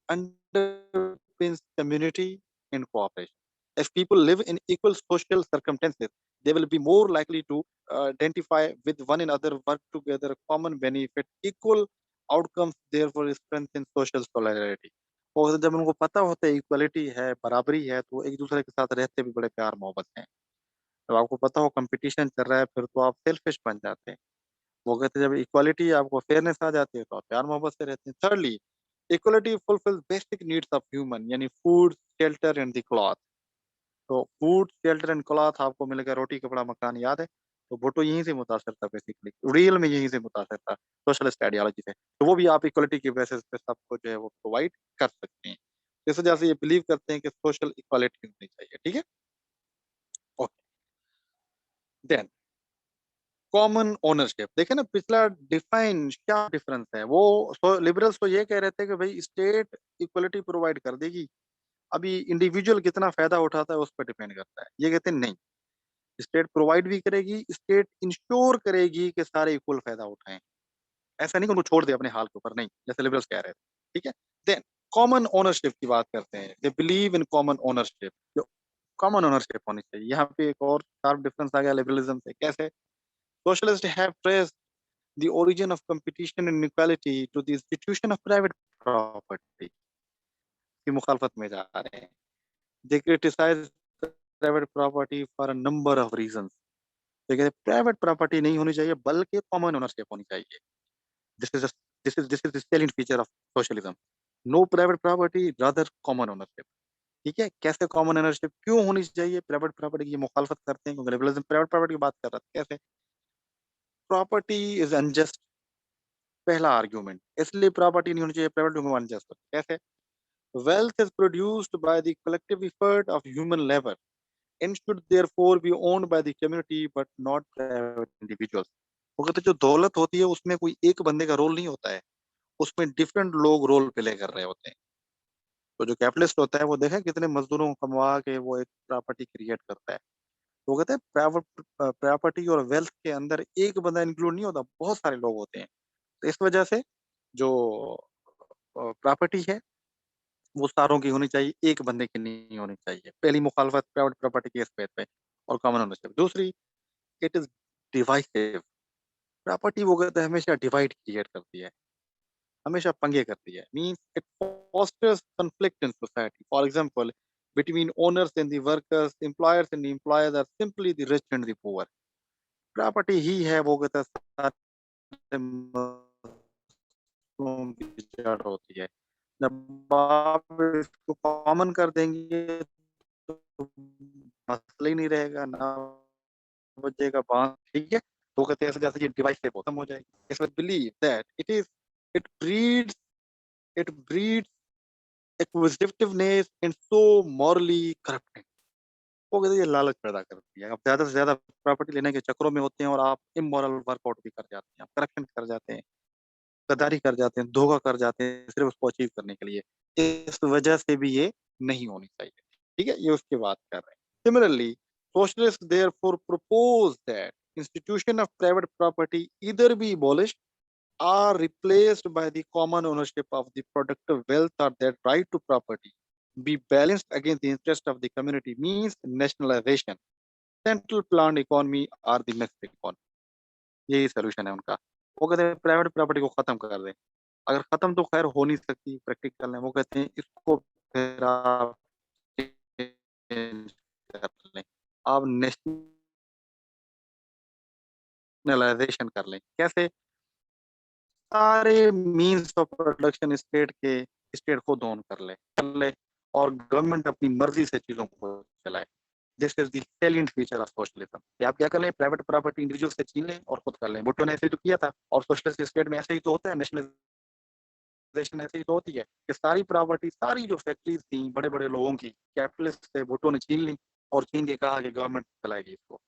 underpins community and cooperation. If people live in equal social circumstances, they will be more likely to identify with one another, work together, common benefit, equal outcomes, therefore strengthen social solidarity. और जब उनको पता होता है equality है, बराबरी है, तो एक दूसरे के साथ रहते भी बड़े प्यार मोहब्बत हैं। जब आपको पता हो कंपटीशन चल रहा है, फिर तो आप सेल्फिश बन जाते हैं। वो कहते हैं जब इक्वालिटी आपको फेयरनेस आ जाती है तो आप प्यार मोहब्बत से रहते हैं। Thirdly, equality fulfils basic needs of human यानी food, shelter and the cloth. तो फूड, शेल्टर एंड क्लॉथ आपको मिल गया, रोटी, कपड़ा, मकान याद है? तो भुट्टो यहीं से मुतासिर था बेसिकली, रियल में यहीं से मुतासिर था, सोशलिस्ट आइडियोलॉजी से। तो वो भी आप इक्वालिटी के बेसिस पे सबको जो है वो प्रोवाइड कर सकते हैं। इस वजह से ये बिलीव करते हैं कि सोशल इक्वालिटी होनी चाहिए, ठीक है? ओके, देन कॉमन ओनरशिप देखिए ना पिछला डिफाइन क्या डिफरेंस है वो। लिबरल्स तो ये कह रहे थे कि भाई स्टेट इक्वलिटी प्रोवाइड कर देगी, अभी इंडिविजुअल कितना फायदा उठाता है उस पर डिपेंड करता है। ये कहते हैं नहीं, स्टेट प्रोवाइड भी करेगी, स्टेट इंश्योर करेगी कि सारे इक्वल फायदा उठाएं। ऐसा नहीं कि उनको छोड़ दे अपने हाल के ऊपर, नहीं, जैसे लिबरल्स कह रहे थे। ठीक है, देन कॉमन ओनरशिप की बात करते हैं। They believe in common ownership, जो कॉमन ओनरशिप होनी चाहिए। यहाँ पे एक और शार्प डिफरेंस आ गया लिबरलिज्म से। कैसे? Socialist have traced the origin of competition and inequality to the institution of private property की मुखालफत में जा रहे हैं। They criticize private property for a number of reasons. तो कहते हैं प्राइवेट प्रॉपर्टी नहीं होनी चाहिए बल्कि कॉमन ओनरशिप होनी चाहिए। This is this is the selling feature of socialism. No private property rather common ownership. ठीक है, कैसे कॉमन ओनरशिप क्यों होनी चाहिए? प्राइवेट प्रॉपर्टी की मुखालफत करते हैं क्योंकि लिबरलिज्म प्राइवेट प्रॉपर्टी की बात कर रहा था। कैसे? प्रॉपर्टी इज अनजस्ट, पहला आर्ग्यूमेंट, इसलिए प्रॉपर्टी नहीं होनी चाहिए प्राइवेट अनजस्ट। कैसे? Wealth is produced by the collective effort of human labor and should therefore be owned by the community but not private individuals. वो कहते हैं जो दौलत होती है उसमें कोई एक बंदे का रोल नहीं होता है, उसमें डिफरेंट लोग रोल प्ले कर रहे होते हैं। तो जो कैपिटलिस्ट होता है वो देखा कितने मजदूरों को कमवा के वो एक प्रॉपर्टी क्रिएट करता है। तो वो कहते हैं प्राइवेट प्रॉपर्टी और वेल्थ के अंदर एक बंदा इंक्लूड नहीं होता, बहुत सारे लोग होते हैं। तो इस वजह से जो प्रॉपर्टी है वो सारों की होनी चाहिए, एक बंदे की नहीं होनी चाहिए। पहली मुखालफत प्राइवेट प्रॉपर्टी के एस्पेक्ट पे और कॉमन ओनरशिप। दूसरी, इट इज़ डिवाइसिव। प्रॉपर्टी वो कहते हैं हमेशा डिवाइड क्रिएट करती है, हमेशा पंगे करती है। Means it fosters conflict in society. For example, between owners and the workers, employers and employers are simply the rich and the poor. Property ही है वो कहता है सारे मसलों की जड़ होती है। जब आप इसको कॉमन कर देंगे तो मसला ही नहीं रहेगा, ना बचेगा बाँस, ठीक है? तो वो कहते हैं ऐसे जैसे ये डिवाइस से खत्म हो जाएगी। इसमें believe that it breeds it breeds acquisitiveness and so morally corrupting. वो कहते हैं ये लालच पैदा करती है, आप ज्यादा से ज्यादा प्रॉपर्टी लेने के चक्करों में होते हैं और आप इमोरल वर्कआउट भी कर जाते हैं, आप करप्शन कर जाते हैं, गद्दारी कर जाते हैं, धोखा कर जाते हैं सिर्फ उसको अचीव करने के लिए। इस वजह से भी ये नहीं होनी चाहिए। ठीक है, ये उसकी बात कर रहे हैं। Similarly socialist therefore propose that institution of private property either be abolished or replaced by the common ownership of the productive wealth, or that right to property be balanced against the interest of the community means nationalization, central planned economy or the mixed economy। यही solution है उनका। वो कहते हैं private property को खत्म कर दें। अगर खत्म तो खैर हो नहीं सकती, प्रैक्टिकल है, वो कहते हैं इसको फिर आप चेंज कर लें, आप नेशनलाइजेशन कर लें। कैसे? सारे मीन्स ऑफ प्रोडक्शन स्टेट खुद ओन कर ले और गवर्नमेंट अपनी मर्जी से चीजों को चलाए। This is the salient feature of socialism. आप क्या कर लें, प्राइवेट प्रॉपर्टी इंडिविजुअल से छीन लें और खुद कर लें। भुट्टो ने ऐसे ही तो किया था, और सोशलिस्ट स्टेट में ऐसे ही तो होता है, नेशनलाइजेशन ऐसे ही तो होती है कि सारी प्रॉपर्टी, सारी जो फैक्ट्रीज थी बड़े बड़े लोगों की, कैपिटलिस्ट से भुट्टो ने छीन ली और छीन के कहा कि गवर्नमेंट चलाएगी इसको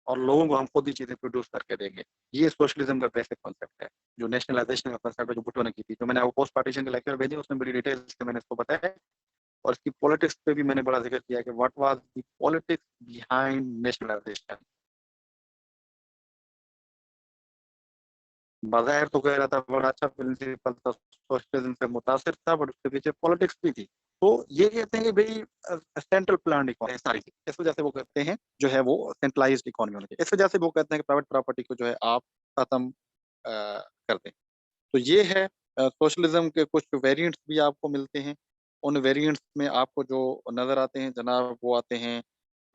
और लोगों को हम खुद ही चीजें प्रोड्यूस करके देंगे। ये सोशलिज्म का बेसिक कॉन्सेप्ट है, जो नेशनलाइजेशन का कॉन्सेप्ट है, जो भुट्टो ने की थी। जो मैंने आपको पोस्ट पार्टीशन के लेक्चर भेजे उसमें बड़ी डिटेल से मैंने इसको बताया, और इसकी पॉलिटिक्स पे भी मैंने बड़ा जिक्र किया कि what was the politics behind nationalisation. बाज़ाहिर तो कह रहा था बड़ा अच्छा प्रिंसिपल था, सोशलिज्म से मुतासिर था, बट उसके पीछे पॉलिटिक्स भी थी। तो ये कहते हैं कि भाई सेंट्रल प्लान इकोनॉमी सारी चीज, इस वजह से वो कहते हैं जो है वो सेंट्रलाइज्ड इकोनॉमी होनी चाहिए। इस वजह से वो कहते हैं कि प्राइवेट प्रॉपर्टी को जो है आप खत्म कर दें। तो ये है सोशलिज्म के कुछ वेरिएंट्स भी आपको मिलते हैं। उन वेरिएंट्स में आपको जो नजर आते हैं जनाब, वो आते हैं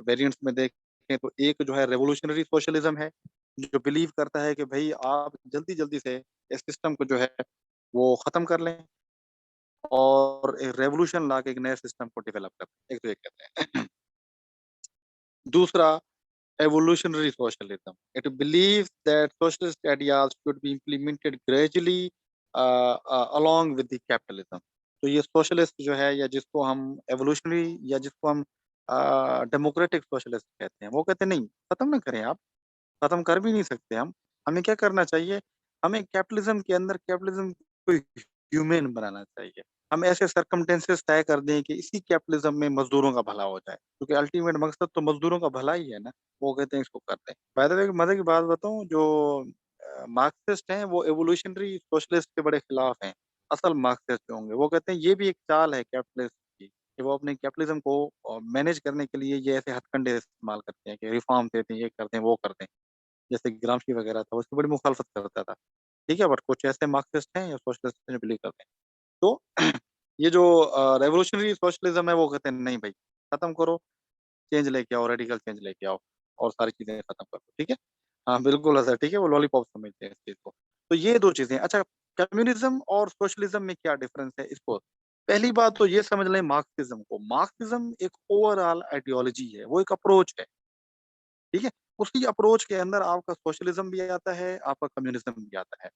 वेरिएंट्स में देखें तो एक जो है रेवोल्यूशनरी सोशलिज्म है, जो बिलीव करता है कि भाई आप जल्दी जल्दी से इस सिस्टम को जो है वो खत्म कर लें और एक रेवोल्यूशन ला के एक नए सिस्टम को डेवलप कर लें। एक तो ये कहते हैं। दूसरा evolutionary socialism. It believes that socialist ideas should be implemented gradually along with the capitalism. तो ये सोशलिस्ट जो है, या जिसको हम एवोल्यूशनरी, या जिसको हम डेमोक्रेटिक सोशलिस्ट कहते हैं, वो कहते हैं नहीं, खत्म ना करें आप, खत्म कर भी नहीं सकते हम। हमें क्या करना चाहिए, हमें कैपिटलिज्म के अंदर कैपिटलिज्म को ह्यूमन बनाना चाहिए। हम ऐसे सर्कमटेंसेस तय कर दें कि इसी कैपिटलिज्म में मजदूरों का भला हो जाए, क्योंकि अल्टीमेट मकसद तो मजदूरों का भला ही है ना। वो कहते हैं इसको कर दें। बाय द वे, मजे की बात बताऊं, जो मार्क्सिस्ट हैं वो एवोल्यूशनरी सोशलिस्ट के बड़े खिलाफ हैं। असल मार्क्सिस्ट जो होंगे वो कहते हैं ये भी एक चाल है कैपिटलिस्ट की, कि वो अपने कैपिटलिज्म को मैनेज करने के लिए ये ऐसे हथकंडे इस्तेमाल करते हैं कि रिफॉर्म देते हैं, ये करते हैं, वो करते हैं। जैसे ग्रामशी वगैरह था, उसकी बड़ी मुखालफत करता था। ठीक है, बट कुछ ऐसे मार्क्सिस्ट हैं या सोशलिस्ट हैं जो बिलीव करते हैं। तो ये जो रेवोल्यूशनरी सोशलिज्म है वो कहते हैं नहीं भाई, खत्म करो, चेंज लेके आओ, रेडिकल चेंज लेके आओ और सारी चीजें खत्म करो। ठीक है, हाँ बिल्कुल ऐसा, ठीक है, वो लॉलीपॉप समझते हैं इस चीज को। तो ये दो चीजें। अच्छा, कम्युनिज्म और सोशलिज्म में क्या डिफरेंस है, इसको पहली बात तो ये समझ लें। मार्क्सिज्म को, मार्क्सिज्म एक ओवरऑल आइडियोलॉजी है, वो एक अप्रोच है। ठीक है, उसी अप्रोच के अंदर आपका सोशलिज्म भी आता है, आपका कम्युनिज्म भी आता है।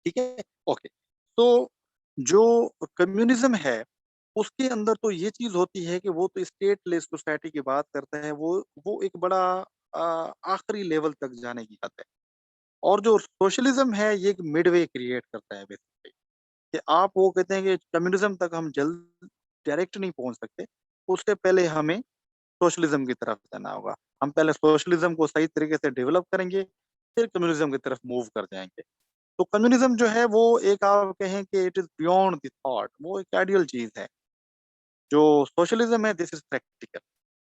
ठीक है, ओके। तो जो कम्युनिज्म है उसके अंदर तो ये चीज होती है कि वो तो स्टेट लेस सोसाइटी की बात करता है, वो एक बड़ा आखिरी लेवल तक जाने की बात है। और जो सोशलिज्म है ये एक मिडवे क्रिएट करता है बेसिकली, कि आप वो कहते हैं कि कम्युनिज्म तक हम जल्द डायरेक्ट नहीं पहुंच सकते, उससे पहले हमें सोशलिज्म की तरफ जाना होगा। हम पहले सोशलिज्म को सही तरीके से डेवलप करेंगे, फिर कम्युनिज्म की तरफ मूव कर जाएंगे। तो कम्युनिज्म जो है वो एक, आप कहें कि it is beyond the thought, वो एक आइडियल चीज है। जो सोशलिज्म है दिस इज प्रैक्टिकल।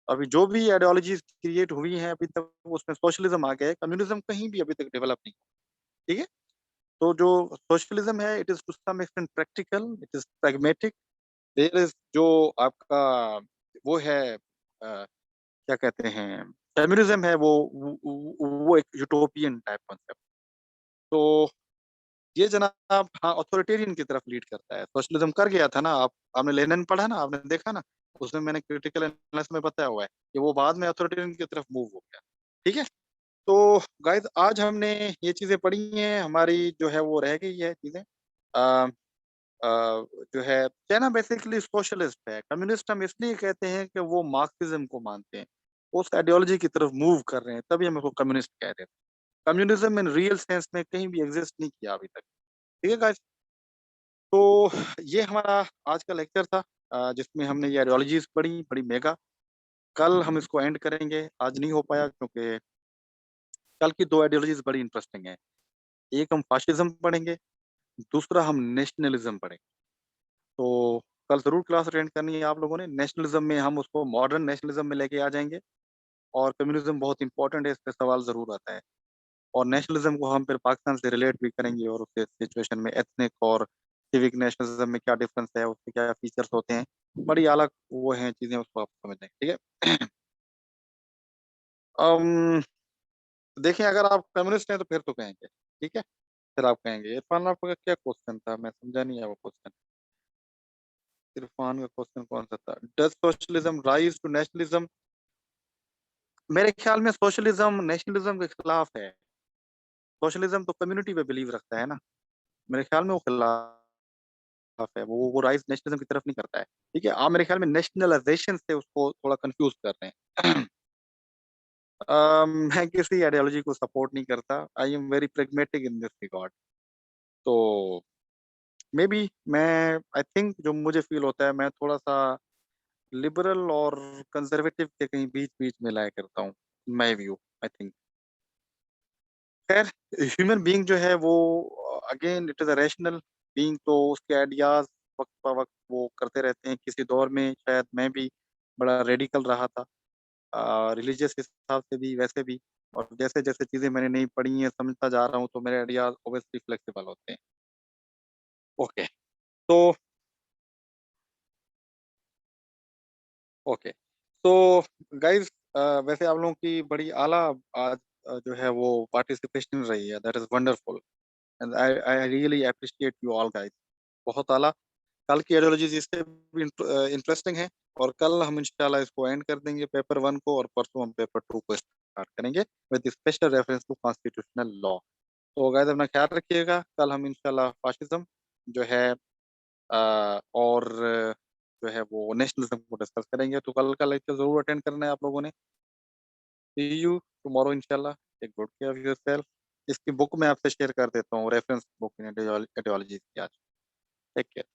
अभी जो भी आइडियोलॉजीज क्रिएट हुई हैं अभी तक, उसमें सोशलिज्म आ गया है, कम्युनिज्म कहीं भी अभी तक डेवलप नहीं। ठीक है, तो जो सोशलिज्म है it is to some extent practical, it is pragmatic. There is जो आपका वो है क्या कहते हैं, कम्युनिज्म है वो एक यूटोपियन टाइप कॉन्सेप्ट। तो ये जनाब हाँ अथॉरिटेरियन की तरफ लीड करता है। सोशलिज्म कर गया था ना, आपने लेनिन पढ़ा ना, आपने देखा ना, उसमें मैंने क्रिटिकल एनालिसिस में बताया हुआ है कि वो बाद में अथॉरिटेरियन की तरफ मूव हो गया। ठीक है, तो गाइस आज हमने ये चीज़ें पढ़ी हैं, हमारी जो है वो रह गई है चीज़ें। अ अ, जो है चाइना बेसिकली सोशलिस्ट है। कम्युनिस्ट हम इसलिए कहते हैं कि वो मार्क्सिज्म को मानते हैं। उस आइडियोलॉजी की तरफ मूव कर रहे हैं, तभी हम उसको कम्युनिस्ट कह रहे हैं। कम्युनिज़्म इन रियल सेंस में कहीं भी एक्सिस्ट नहीं किया अभी तक। ठीक है गाइस? तो ये हमारा आज का लेक्चर था जिसमें हमने ये आइडियोलॉजीज़ पढ़ी, बड़ी मेगा। कल हम इसको एंड करेंगे, आज नहीं हो पाया क्योंकि कल की 2 आइडियोलॉजीज़ बड़ी इंटरेस्टिंग हैं। एक हम फाशिज़्म पढ़ेंगे, दूसरा हम नेशनलिज़्म पढ़ेंगे। तो कल ज़रूर क्लास अटेंड करनी है आप लोगों ने। नेशनलिज़्म में हम उसको मॉडर्न नेशनलिज़्म में लेके आ जाएँगे और कम्युनिज़्म बहुत इम्पोर्टेंट है, इस पे सवाल ज़रूर आता है। और नेशनलिज़्म को हम फिर पाकिस्तान से रिलेट भी करेंगे और उसके सिचुएशन में एथनिक और सिविक नेशनलिज़्म में क्या डिफरेंस है, उसके क्या फीचर्स होते हैं। बड़ी अलग वो हैं चीज़ें, उसको आप समझ लें, ठीक है? अम, देखिए अगर आप कम्युनिस्ट हैं तो फिर तो कहेंगे, ठीक है? फिर आप कहेंगे इरफान आपका क्या क्वेश्चन था? मैं समझा नहीं है वो क्वेश्चन। इरफान का क्वेश्चन कौन-सा था? Does socialism rise to nationalism? मेरे ख्याल में सोशलिज़्म नेशनलिज़्म के खिलाफ है। सोशलिज़्म तो कम्युनिटी पे बिलीव रखता है ना। मेरे ख्याल में वो खिलाफ है। वो राइज़ नेशनलिज़्म की तरफ नहीं करता है। ठीक है? आप मेरे ख्याल में नेशनलाइज़ेशन से उसको थोड़ा कन्फ्यूज़ कर रहे हैं। मैं किसी आइडियोलॉजी को सपोर्ट नहीं करता। I am very pragmatic in this regard. तो मेबी मैं आई थिंक जो मुझे फ़ील होता है मैं थोड़ा-सा लिबरल और कंज़र्वेटिव के कहीं बीच-बीच में लाया करता हूँ। My view I think. खैर ह्यूमन बीइंग जो है वो again it is a rational being, तो उसके आइडियाज़ वक़्त-ब-वक़्त वो करते रहते हैं। किसी दौर में शायद मैं भी बड़ा रेडिकल रहा था रिलीजियस हिसाब से भी, वैसे भी। और जैसे-जैसे चीज़ें मैंने नहीं पढ़ी हैं, समझता जा रहा हूँ, तो मेरे आइडियाज़ ऑब्वियसली फ्लेक्सिबल होते हैं। ओके, तो ओके। तो गाइज़ वैसे आप लोगों की बड़ी आला आज जो है वो पार्टिसिपेशन रही है, that is wonderful and I really appreciate you all guys. बहुत आला। कल की आइडियोलॉजीज़ इससे भी इंटरेस्टिंग है और कल हम इंशाल्लाह इसको एंड कर देंगे पेपर 1 को और परसों हम पेपर 2 को स्टार्ट करेंगे with special reference to constitutional law. तो गाइस अपना ख्याल रखिएगा। कल हम इंशाल्लाह फाशिज़्म जो है और जो है वो नेशनलिज़्म को डिस्कस करेंगे। तो कल का लेक्चर ज़रूर अटेंड करना है आप लोगों ने। सी यू टुमारो इंशाल्लाह। Take good care of yourself. इसकी बुक मैं आपसे शेयर कर देता हूँ रेफरेंस बुक इन आइडियोलॉजीज़ की आज। Take care.